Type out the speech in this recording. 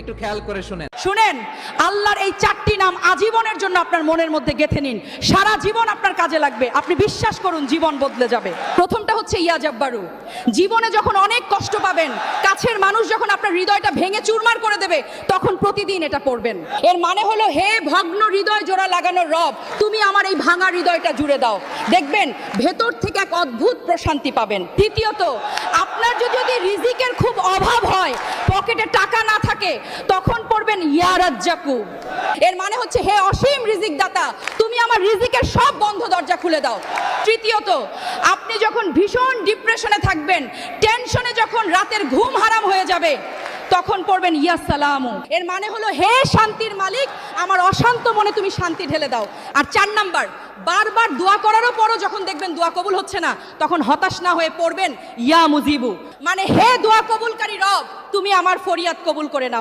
একটু খেয়াল করে শুনেন। শুনেন, আল্লাহর এই চারটি নাম আজীবনের জন্য আপনার মনের মধ্যে গেঁথে নিন। সারা জীবন আপনার কাজে লাগবে, আপনি বিশ্বাস করুন জীবন বদলে যাবে। প্রথমটা হচ্ছে ইয়া জব্বারু। জীবনে যখন অনেক কষ্ট পাবেন, কাছের মানুষ যখন আপনার হৃদয়টা ভেঙে চুরমার করে দেবে, তখন প্রতিদিন এটা পড়বেন। এর মানে হলো, হে ভগ্ন হৃদয় জোড়া লাগানোর রব, তুমি আমার এই ভাঙা হৃদয়টা জুড়ে দাও। দেখবেন ভেতর থেকে এক অদ্ভুত প্রশান্তি পাবেন। দ্বিতীয়ত, আপনার যদি রিজিকের খুব অভাব হয়, পকেটে টাকা না থাকে, তখন পড়বেন ইয়া রাজ্জাকু। এর মানে হচ্ছে, হে অসীম রিজিক দাতা, তুমি আমার রিজিকের সব বন্ধ দরজা খুলে দাও। তৃতীয়ত, আপনি যখন ভীষণ ডিপ্রেশনে থাকবেন, টেনশনে যখন রাতের ঘুম হারাম হয়ে যাবে, তখন পড়বেন ইয়া সালামু। এর মানে হলো, হে শান্তির মালিক, আমার অশান্ত মনে তুমি শান্তি ঢেলে দাও। আর 4 নাম্বার, বারবার দোয়া করারও পরও যখন দেখবেন দোয়া কবুল হচ্ছে না, তখন হতাশ না হয়ে পড়বেন ইয়া মুজিবু, মানে হে দোয়া কবুলকারী রব, তুমি আমার ফরিয়াদ কবুল করে নাও।